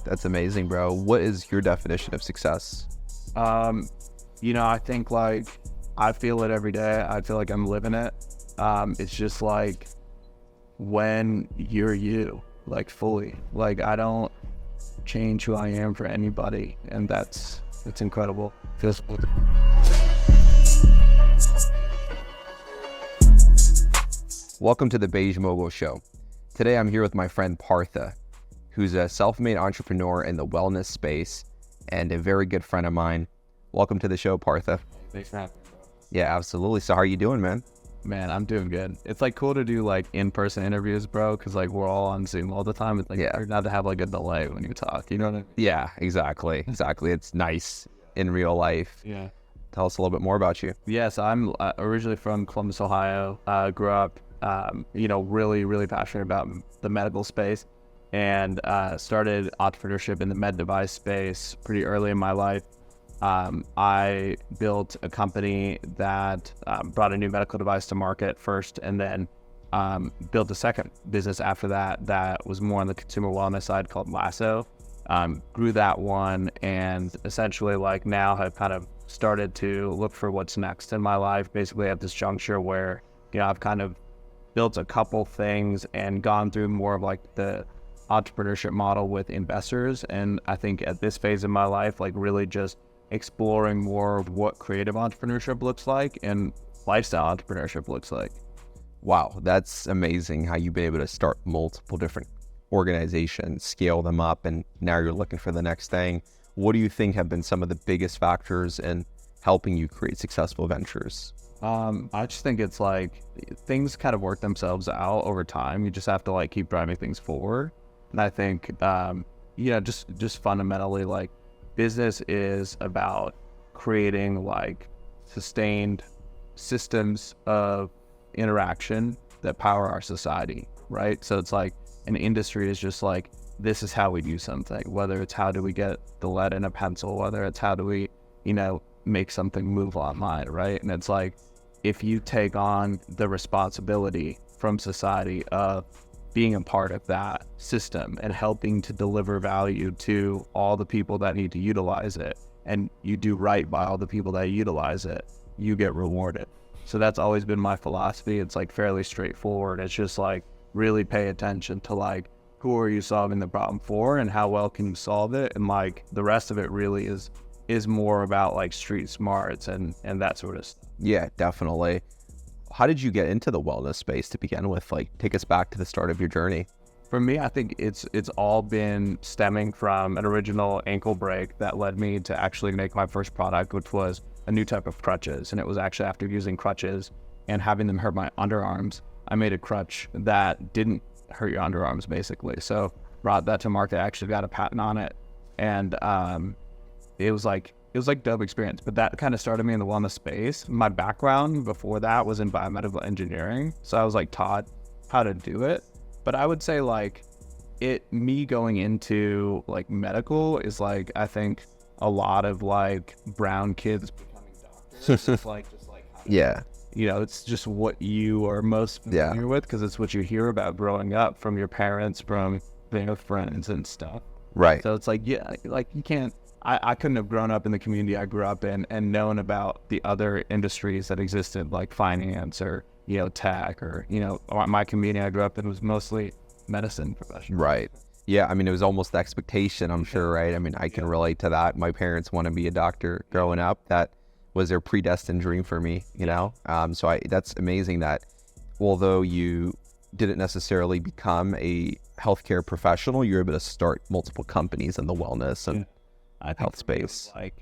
That's amazing, bro. What is your definition of success? I think like I feel it every day. I feel like I'm living it. It's just like when you're you, like fully. Like I don't change who I am for anybody, and that's incredible. Feels good. Welcome to the Beige Mogul Show. Today I'm here with my friend Partha, who's a self-made entrepreneur in the wellness space and a very good friend of mine. Welcome to the show, Partha. Thanks for having me, bro. Yeah, absolutely. So how are you doing, man? Man, I'm doing good. It's like cool to do like in-person interviews, bro, because like we're all on Zoom all the time. It's like not to have like a delay when you talk. You know what I mean? Yeah, exactly. It's nice in real life. Yeah. Tell us a little bit more about you. Yeah, so I'm originally from Columbus, Ohio. Grew up, really, really passionate about the medical space, and started entrepreneurship in the med device space pretty early in my life. I built a company that brought a new medical device to market first, and then built a second business after that was more on the consumer wellness side called Lasso. Grew that one, and essentially like now have kind of started to look for what's next in my life. Basically at this juncture where, I've kind of built a couple things and gone through more of like the entrepreneurship model with investors. And I think at this phase of my life, like really just exploring more of what creative entrepreneurship looks like and lifestyle entrepreneurship looks like. Wow, that's amazing how you've been able to start multiple different organizations, scale them up, and now you're looking for the next thing. What do you think have been some of the biggest factors in helping you create successful ventures? I just think it's like things kind of work themselves out over time. You just have to like keep driving things forward. And I think, just fundamentally, like business is about creating like sustained systems of interaction that power our society, right? So it's like an industry is just like, this is how we do something, whether it's how do we get the lead in a pencil, whether it's how do we, make something move online, right? And it's like, if you take on the responsibility from society of being a part of that system and helping to deliver value to all the people that need to utilize it, and you do right by all the people that utilize it, you get rewarded. So that's always been my philosophy. It's like fairly straightforward. It's just like really pay attention to like, who are you solving the problem for and how well can you solve it? And like the rest of it really is more about like street smarts and that sort of stuff. Yeah, definitely. How did you get into the wellness space to begin with? Like, take us back to the start of your journey. For me, I think it's all been stemming from an original ankle break that led me to actually make my first product, which was a new type of crutches. And it was actually after using crutches and having them hurt my underarms, I made a crutch that didn't hurt your underarms, basically. So brought that to market. I actually got a patent on it, and it was like dope experience. But that kind of started me in the wellness space. My background before that was in biomedical engineering, so I was like taught how to do it. But I would say like me going into like medical is like, I think a lot of like brown kids becoming doctors. It's like just like yeah. It's just what you are most familiar with because it's what you hear about growing up from your parents, from their friends and stuff. Right. So it's like, like you can't, I couldn't have grown up in the community I grew up in and known about the other industries that existed, like finance or, tech or, my community I grew up in was mostly medicine professionals. Right. Yeah. I mean, it was almost the expectation, I'm sure, right? I mean, I can relate to that. My parents want to be a doctor growing up. That was their predestined dream for me, So that's amazing that although you didn't necessarily become a healthcare professional, you're able to start multiple companies in the wellness and health space. Like,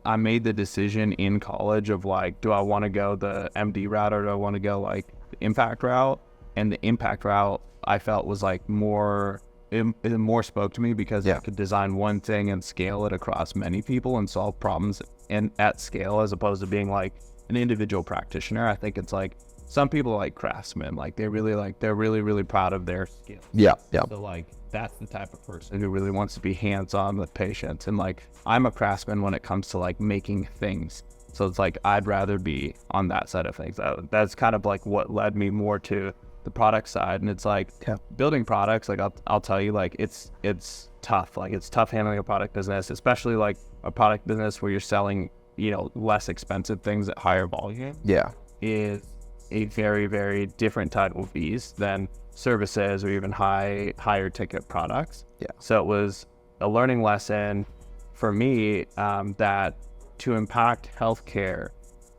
I made the decision in college of like, do I want to go the MD route or do I want to go like the impact route? And the impact route I felt was like it more spoke to me because I could design one thing and scale it across many people and solve problems and at scale, as opposed to being like an individual practitioner. I think it's like some people are like craftsmen, like they're really proud of their skills. Yeah. So like that's the type of person who really wants to be hands-on with patients. And like I'm a craftsman when it comes to like making things. So it's like I'd rather be on that side of things. That's kind of like what led me more to the product side. And it's like building products, like I'll tell you, like it's tough. Like it's tough handling a product business, especially like a product business where you're selling, less expensive things at higher volume. Yeah. Is a very, very different type of beast than services or even higher ticket products. Yeah. So it was a learning lesson for me that to impact healthcare,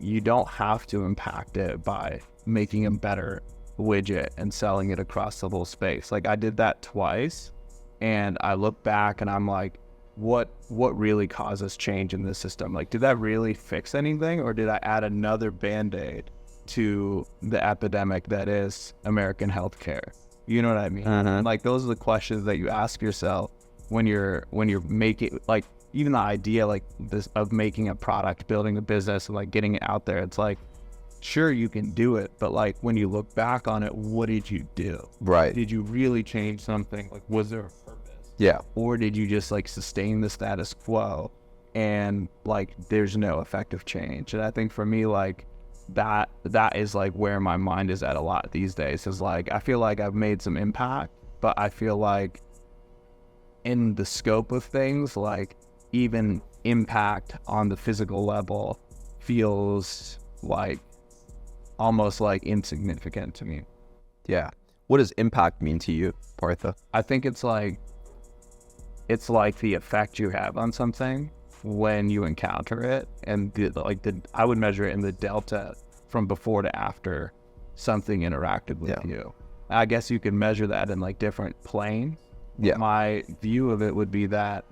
you don't have to impact it by making a better widget and selling it across the whole space. Like I did that twice, and I look back and I'm like, what really causes change in this system? Like, did that really fix anything, or did I add another Band-Aid to the epidemic that is American healthcare? You know what I mean? Like those are the questions that you ask yourself when you're making, like, even the idea like this of making a product, building a business, and like getting it out there. It's like, sure, you can do it, but like when you look back on it, what did you do? Right. Did you really change something? Like, was there a purpose? Yeah. Or did you just like sustain the status quo and like there's no effective change? And I think for me, like that is like where my mind is at a lot these days, is like I feel like I've made some impact, but I feel like in the scope of things, like even impact on the physical level feels like almost like insignificant to me. Yeah. What does impact mean to you, Partha? I think it's like the effect you have on something when you encounter it, and I would measure it in the delta from before to after something interacted with you. I guess you could measure that in like different planes. Yeah. My view of it would be that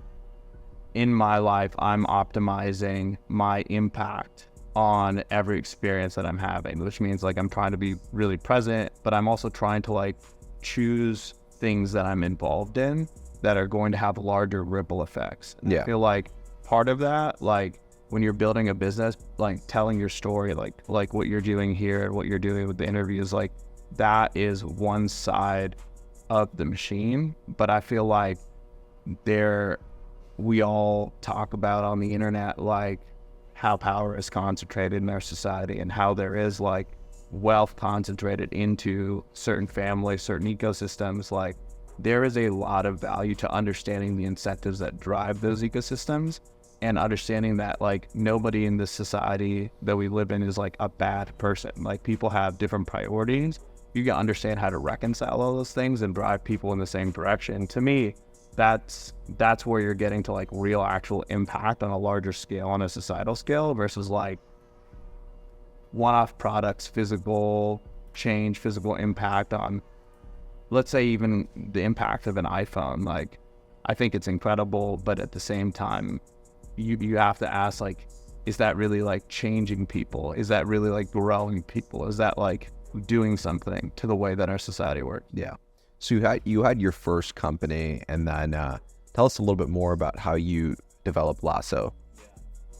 in my life, I'm optimizing my impact on every experience that I'm having, which means like I'm trying to be really present, but I'm also trying to like choose things that I'm involved in that are going to have larger ripple effects. And I feel like part of that, like when you're building a business, like telling your story, like what you're doing here, what you're doing with the interviews, like that is one side of the machine. But I feel like we all talk about on the internet, like how power is concentrated in our society and how there is like wealth concentrated into certain families, certain ecosystems. Like there is a lot of value to understanding the incentives that drive those ecosystems, and understanding that like nobody in this society that we live in is like a bad person. Like people have different priorities. You can understand how to reconcile all those things and drive people in the same direction. To me, that's where you're getting to like real actual impact on a larger scale, on a societal scale, versus like one-off products, physical change, physical impact on, let's say, even the impact of an iPhone. Like I think it's incredible, but at the same time, you have to ask, like, is that really like changing people? Is that really like growing people? Is that like doing something to the way that our society works? Yeah. So you had your first company, and then tell us a little bit more about how you developed Lasso.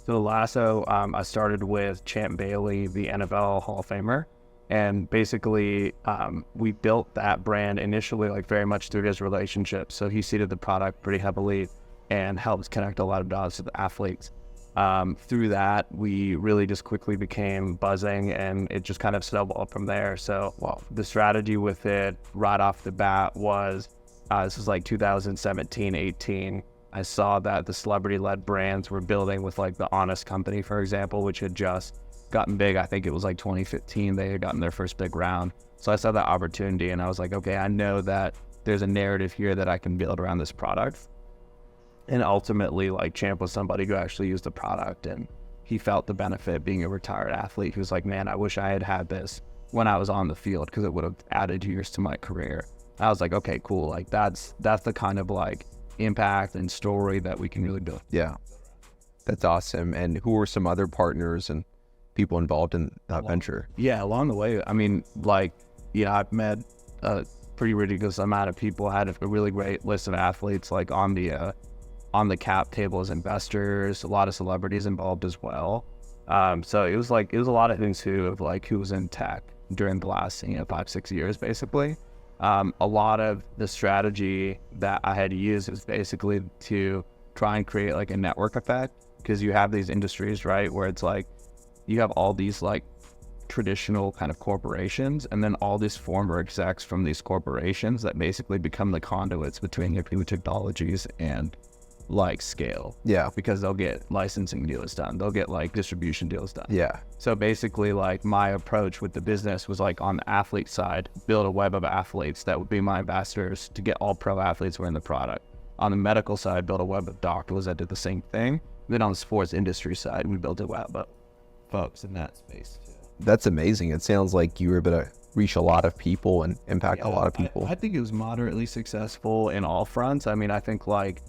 So Lasso, I started with Champ Bailey, the NFL Hall of Famer, and basically we built that brand initially like very much through his relationship. So he seeded the product pretty heavily and helped connect a lot of dots to the athletes. Through that, we really just quickly became buzzing, and it just kind of snowballed from there. So the strategy with it right off the bat was, this was like 2017, 18. I saw that the celebrity-led brands were building with like the Honest Company, for example, which had just gotten big. I think it was like 2015, they had gotten their first big round. So I saw that opportunity, and I was like, okay, I know that there's a narrative here that I can build around this product. And ultimately, like, Champ was somebody who actually used the product, and he felt the benefit being a retired athlete. He was like, man, I wish I had had this when I was on the field, because it would have added years to my career. I was like, okay, cool. Like that's the kind of like impact and story that we can really build. Yeah, that's awesome. And who were some other partners and people involved in that venture? Yeah, along the way, I mean, like, you know, I've met a pretty ridiculous amount of people. I had a really great list of athletes like on the cap table as investors, a lot of celebrities involved as well. So it was a lot of things too, of like who was in tech during the last 5-6 years basically. A lot of the strategy that I had used is basically to try and create like a network effect, because you have these industries, right, where it's like you have all these like traditional kind of corporations, and then all these former execs from these corporations that basically become the conduits between their new technologies and like scale. Yeah. Because they'll get licensing deals done. They'll get like distribution deals done. Yeah. So basically like my approach with the business was like on the athlete side, build a web of athletes that would be my ambassadors to get all pro athletes wearing the product. On the medical side, build a web of doctors that did the same thing. Then on the sports industry side, we built a web of folks in that space too. That's amazing. It sounds like you were able to reach a lot of people and impact a lot of people. I think it was moderately successful in all fronts. I mean, I think like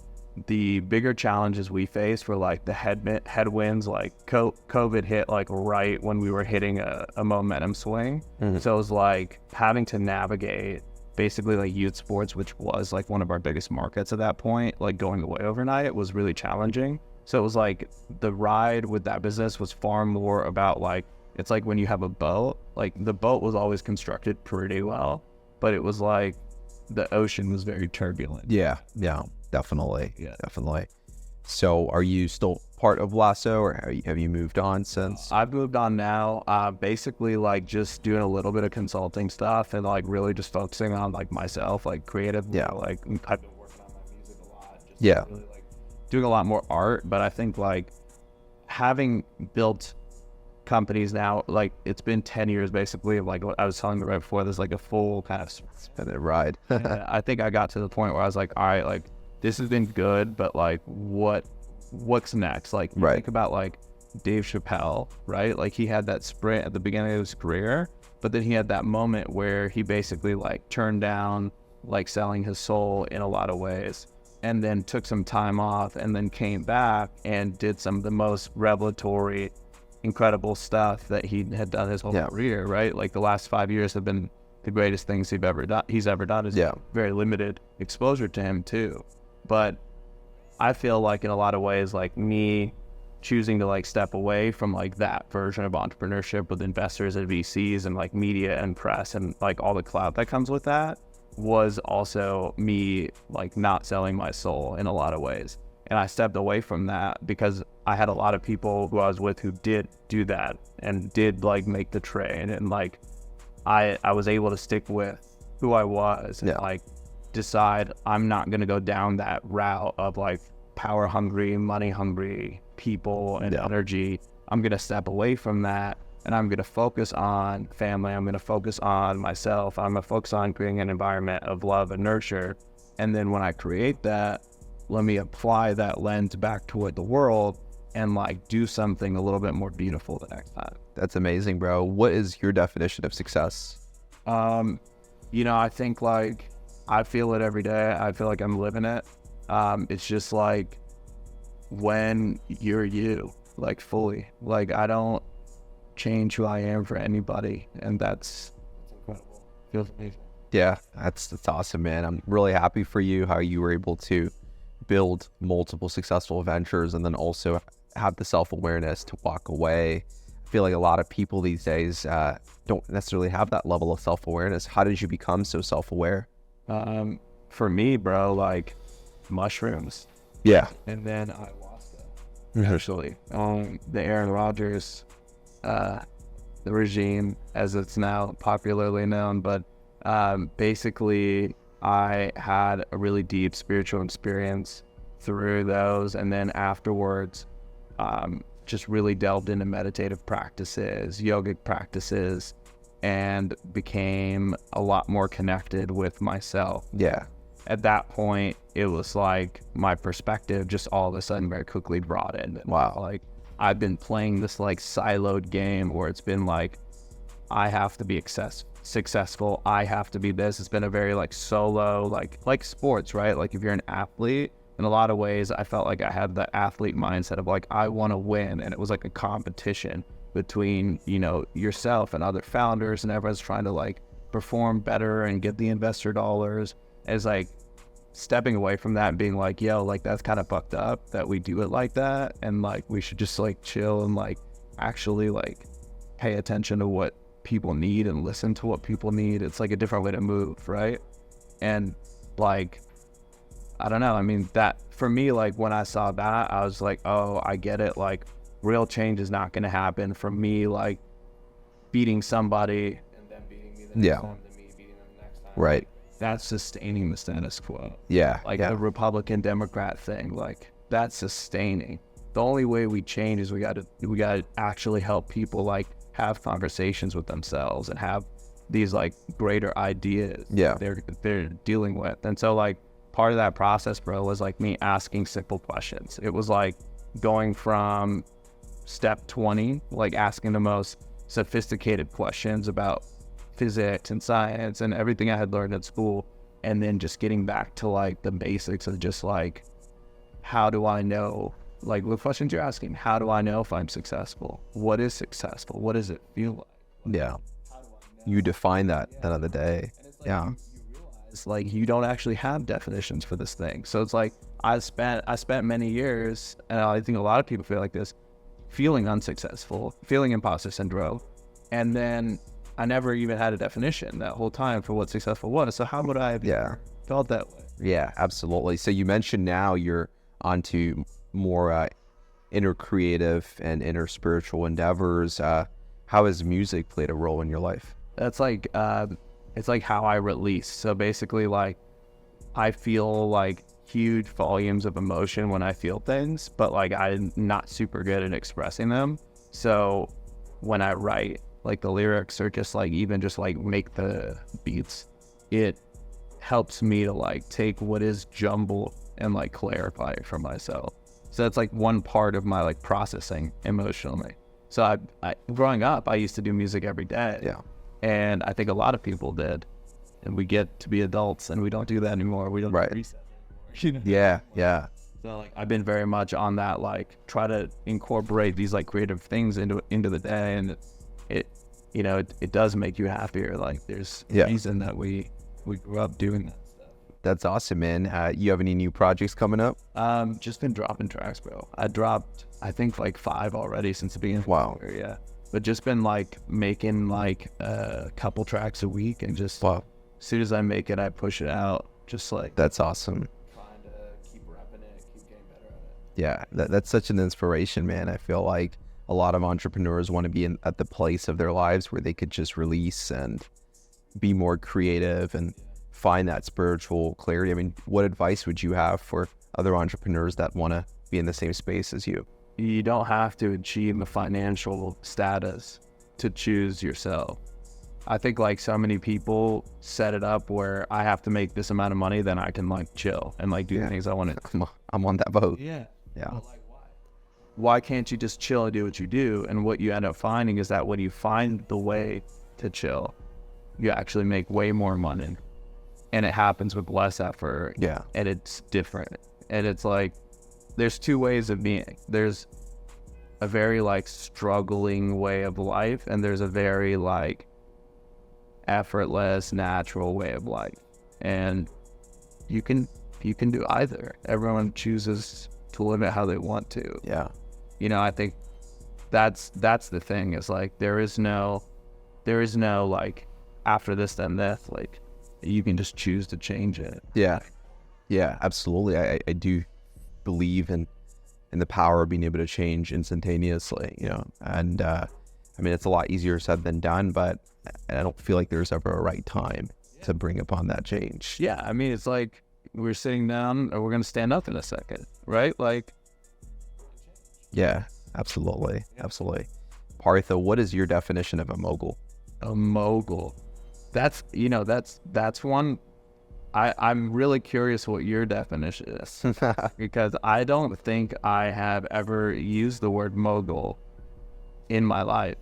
the bigger challenges we faced were like the headwinds, like COVID hit like right when we were hitting a momentum swing. So it was like having to navigate basically like youth sports, which was like one of our biggest markets at that point, like going away overnight. It was really challenging. So it was like the ride with that business was far more about like, it's like when you have a boat, like the boat was always constructed pretty well, but it was like the ocean was very turbulent. Yeah, definitely. Yeah. Definitely. So are you still part of Lasso, or have you moved on since? I've moved on now, basically like just doing a little bit of consulting stuff and like really just focusing on like myself, like creative. Yeah. Like I've been working on my music a lot. Just Yeah. really like doing a lot more art, but I think like having built companies now, like it's been 10 years basically of like what I was telling you right before, there's like a full kind of It's been a ride. I think I got to the point where I was like, all right, like this has been good, but like what's next? Like Right. think about like Dave Chappelle, right? Like he had that sprint at the beginning of his career, but then he had that moment where he basically like turned down like selling his soul in a lot of ways, and then took some time off and then came back and did some of the most revelatory, incredible stuff that he had done his whole career, right? Like the last 5 years have been the greatest things he's ever done. Is very limited exposure to him too. But I feel like in a lot of ways, like me choosing to like step away from like that version of entrepreneurship with investors and VCs and like media and press and like all the clout that comes with that was also me like not selling my soul in a lot of ways. And I stepped away from that because I had a lot of people who I was with who did do that and did like make the trade, and like I was able to stick with who I was and like decide I'm not going to go down that route of like power hungry, money hungry people and energy. I'm going to step away from that, and I'm going to focus on family. I'm going to focus on myself. I'm going to focus on creating an environment of love and nurture. And then when I create that, let me apply that lens back toward the world and like do something a little bit more beautiful the next time. That's amazing, bro. What is your definition of success? You know, I think like I feel it every day. I feel like I'm living it. It's just like when you're you, like fully, like I don't change who I am for anybody. And that's incredible. Feels amazing. Yeah, that's awesome, man. I'm really happy for you, how you were able to build multiple successful ventures and then also have the self-awareness to walk away. I feel like a lot of people these days don't necessarily have that level of self-awareness. How did you become so self-aware? For me, bro, like mushrooms. Yeah. And then ayahuasca, actually. The Aaron Rodgers, the regime, as it's now popularly known. But basically, I had a really deep spiritual experience through those. And then afterwards, just really delved into meditative practices, yogic practices, and became a lot more connected with myself. Yeah. At that point, it was like my perspective just all of a sudden very quickly broadened. Wow. Like I've been playing this like siloed game where it's been like, I have to be successful. I have to be this. It's been a very like solo, like sports, right? Like if you're an athlete, in a lot of ways, I felt like I had the athlete mindset of like, I want to win. And it was like a competition between, you know, yourself and other founders, and everyone's trying to like perform better and get the investor dollars. As like stepping away from that and being like, yo, like that's kind of fucked up that we do it like that. And like, we should just like chill and like actually like pay attention to what people need and listen to what people need. It's like a different way to move, right? And like, I don't know. I mean, that for me, like when I saw that, I was like, oh, I get it. Like real change is not going to happen from me, like beating somebody and then beating me the next time, then me beating them the next time. Right. That's sustaining the status quo. Yeah. Like yeah. the Republican Democrat thing, like that's sustaining. The only way we change is we got to actually help people like have conversations with themselves and have these like greater ideas they're dealing with. And so like part of that process, bro, was like me asking simple questions. It was like going from step 20, like asking the most sophisticated questions about physics and science and everything I had learned at school, and then just getting back to like the basics of just like, how do I know, like the questions you're asking, how do I know if I'm successful? What is successful? What does it feel like? Yeah. You define that at the end of the day. Like you realize like you don't actually have definitions for this thing. So it's like I spent many years, and I think a lot of people feel like this, feeling unsuccessful, feeling imposter syndrome, and then I never even had a definition that whole time for what successful was. So how would I have felt that way? Yeah, absolutely. So you mentioned now you're onto more inner creative and inner spiritual endeavors. How has music played a role in your life? That's like, it's like how I release. So basically like I feel like huge volumes of emotion when I feel things, but like I'm not super good at expressing them. So when I write, like the lyrics or just like even just like make the beats, it helps me to like take what is jumbled and like clarify it for myself. So that's like one part of my like processing emotionally. So I growing up, I used to do music every day. Yeah. And I think a lot of people did. And we get to be adults and we don't do that anymore. We don't do recess anymore. Yeah. So like I've been very much on that, like try to incorporate these like creative things into the day, and it does make you happier. Like there's a reason that we grew up doing that stuff. That's awesome, man. You have any new projects coming up? Just been dropping tracks, bro. I dropped I think like 5 already since the beginning. Wow. Yeah. But just been like making like a couple tracks a week, and just as soon as I make it, I push it out. Just like that's awesome. Trying to keep repping it, keep getting better at it. Yeah, that's such an inspiration, man. I feel like a lot of entrepreneurs want to be at the place of their lives where they could just release and be more creative and find that spiritual clarity. I mean, what advice would you have for other entrepreneurs that want to be in the same space as you? You don't have to achieve a financial status to choose yourself. I think like so many people set it up where I have to make this amount of money, then I can like chill and like do the things I want to. I'm on that boat. Yeah. But like why can't you just chill and do what you do? And what you end up finding is that when you find the way to chill, you actually make way more money, and it happens with less effort. Yeah. And it's different. And it's like, there's 2 ways of being. There's a very like struggling way of life, and there's a very like effortless, natural way of life. And you can do either. Everyone chooses to live it how they want to. Yeah. I think that's the thing, is like there is no like after this then this, like you can just choose to change it. Yeah, absolutely. I do believe in the power of being able to change instantaneously, and I mean, it's a lot easier said than done, but I don't feel like there's ever a right time to bring upon that change. Yeah, I mean, it's like we're sitting down or we're going to stand up in a second, right? Like, yeah, absolutely. Partha, what is your definition of a mogul? A mogul. That's one. I'm really curious what your definition is, because I don't think I have ever used the word mogul in my life.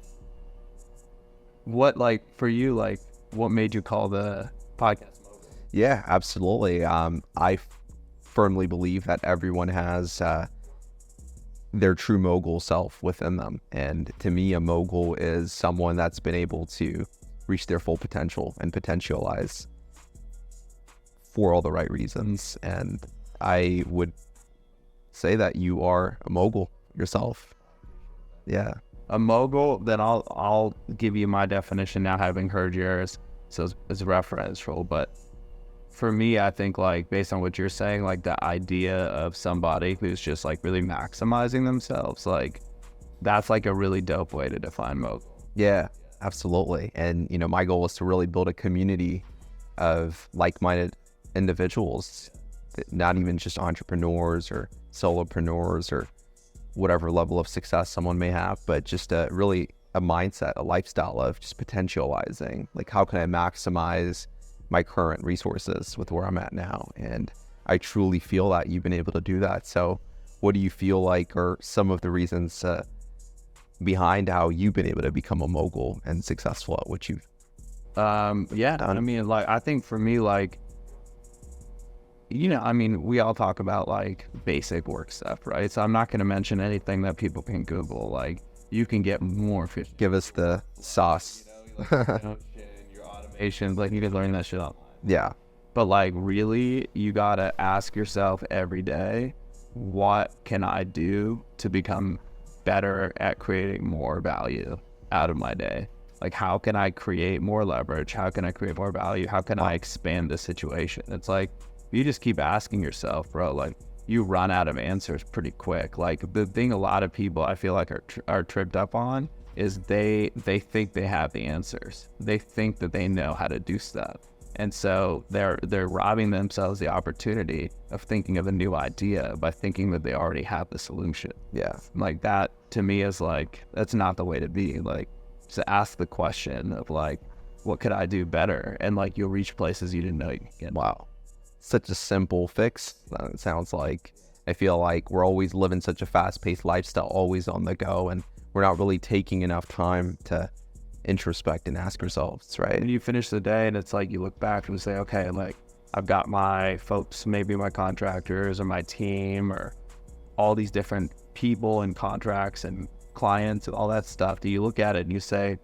What, like, for you, like, what made you call the podcast mogul? Yeah, absolutely. I firmly believe that everyone has their true mogul self within them. And to me, a mogul is someone that's been able to reach their full potential and potentialize for all the right reasons. And I would say that you are a mogul yourself. Yeah. A mogul, then I'll give you my definition now, having heard yours, so it's referential. But for me, I think, like, based on what you're saying, like the idea of somebody who's just like really maximizing themselves, like that's like a really dope way to define mogul. Yeah. absolutely. And, my goal is to really build a community of like-minded individuals, not even just entrepreneurs or solopreneurs or whatever level of success someone may have, but just a mindset, a lifestyle of just potentializing, like, how can I maximize my current resources with where I'm at now? And I truly feel that you've been able to do that. So what do you feel like are some of the reasons behind how you've been able to become a mogul and successful at what you've done? I mean, like, I think for me, like, I mean, we all talk about like basic work stuff, right? So I'm not going to mention anything that people can Google. Like, you can get more efficient. Give us the sauce. Your automation, like, you can learn that shit online. Yeah. But like, really, you got to ask yourself every day, what can I do to become better at creating more value out of my day? Like, how can I create more leverage? How can I create more value? How can I expand the situation? It's like, you just keep asking yourself, bro, like, you run out of answers pretty quick. Like, the thing a lot of people I feel like are tripped up on is they think they have the answers. They think that they know how to do stuff. And so they're robbing themselves the opportunity of thinking of a new idea by thinking that they already have the solution. Yeah. Like, that to me is like, that's not the way to be. Like, to ask the question of like, what could I do better? And like, you'll reach places you didn't know you could get. Wow. Such a simple fix. It sounds like. I feel like we're always living such a fast-paced lifestyle, always on the go, and we're not really taking enough time to introspect and ask ourselves, right? And you finish the day and it's like, you look back and say, okay, like, I've got my folks, maybe my contractors or my team or all these different people and contracts and clients and all that stuff. Do you look at it and you say,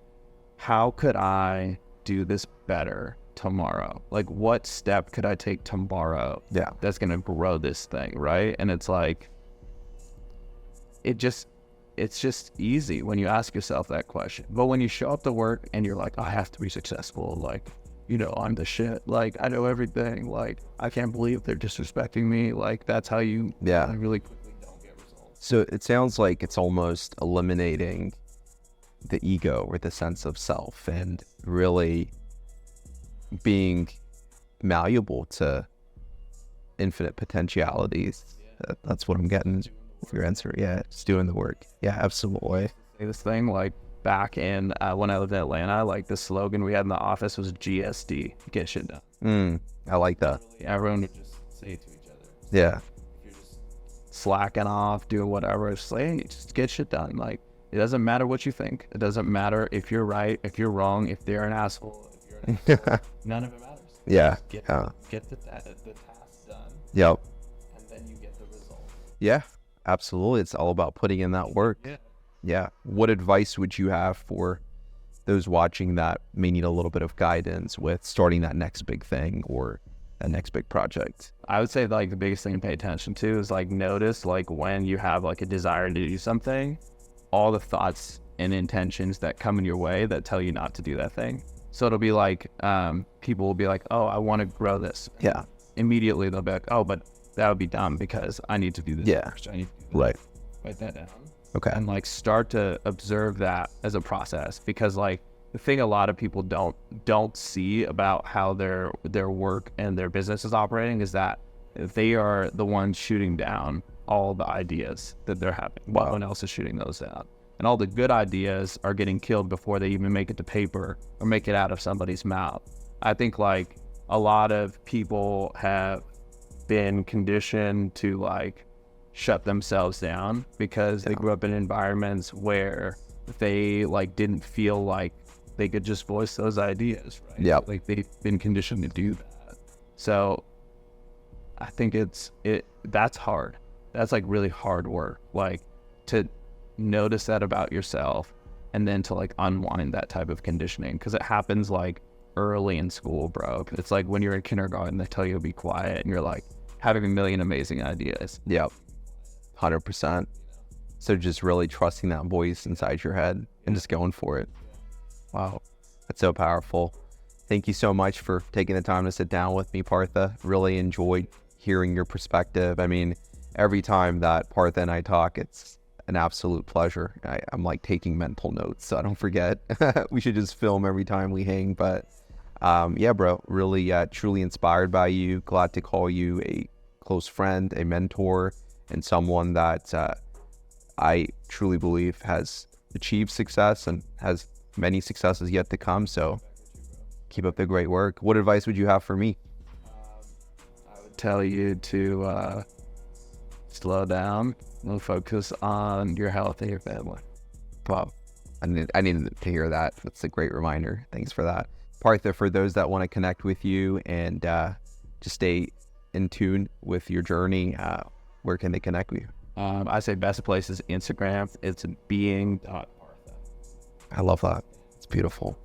how could I do this better tomorrow? Like, what step could I take tomorrow that's going to grow this thing, right? And it's like, it's just easy when you ask yourself that question. But when you show up to work and you're like, I have to be successful, like, I'm the shit, like, I know everything, like, I can't believe they're disrespecting me, like, that's how you really quickly don't get results. So it sounds like it's almost eliminating the ego or the sense of self and really being malleable to infinite potentialities. That's what I'm getting with your answer. Yeah, just doing the work. Yeah, absolutely. This thing, like, back in when I lived in Atlanta, like, the slogan we had in the office was GSD, get shit done. I like that. Everyone would just say it to each other. Yeah. If you're just slacking off, doing whatever, it's like, hey, just get shit done. Like, it doesn't matter what you think. It doesn't matter if you're right, if you're wrong, if they're an asshole, if you're an asshole. None of it matters. Yeah. Get the task done. Yep. And then you get the result. Yeah, absolutely. It's all about putting in that work. Yeah. What advice would you have for those watching that may need a little bit of guidance with starting that next big thing or that next big project? I would say, like, the biggest thing to pay attention to is, like, notice, like, when you have, like, a desire to do something, all the thoughts and intentions that come in your way that tell you not to do that thing. So it'll be like, people will be like, oh, I want to grow this. Yeah. Immediately they'll be like, oh, but that would be dumb because I need to do this. Yeah. First. I need to do that. Right. Write that down. Okay. And, like, start to observe that as a process, because, like, the thing a lot of people don't see about how their work and their business is operating is that they are the ones shooting down all the ideas that they're having. Wow. No one else is shooting those down. And all the good ideas are getting killed before they even make it to paper or make it out of somebody's mouth. I think, like, a lot of people have been conditioned to, like, shut themselves down because they grew up in environments where they, like, didn't feel like they could just voice those ideas, right? Yeah. Like, they've been conditioned to do that. So I think that's hard. That's, like, really hard work, like, to notice that about yourself and then to, like, unwind that type of conditioning, because it happens, like, early in school, bro. It's like when you're in kindergarten, they tell you to be quiet and you're, like, having a million amazing ideas. Yep. 100%. So just really trusting that voice inside your head and just going for it. Wow. That's so powerful. Thank you so much for taking the time to sit down with me, Partha. Really enjoyed hearing your perspective. I mean, every time that Partha and I talk, it's an absolute pleasure. I'm like taking mental notes so I don't forget. We should just film every time we hang. But yeah, bro, really truly inspired by you. Glad to call you a close friend, a mentor, and someone that I truly believe has achieved success and has many successes yet to come. So keep up the great work. What advice would you have for me? I would tell you to slow down and focus on your health and your family. Wow. I needed to hear that. That's a great reminder. Thanks for that. Partha, for those that want to connect with you and just stay in tune with your journey, where can they connect with you? I say best place is Instagram. It's being.partha. I love that. It's beautiful.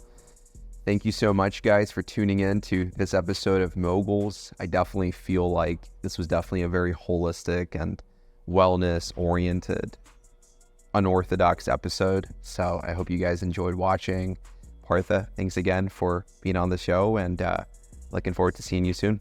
Thank you so much, guys, for tuning in to this episode of Moguls. I definitely feel like this was definitely a very holistic and wellness-oriented, unorthodox episode. So I hope you guys enjoyed watching. Partha, thanks again for being on the show, and looking forward to seeing you soon.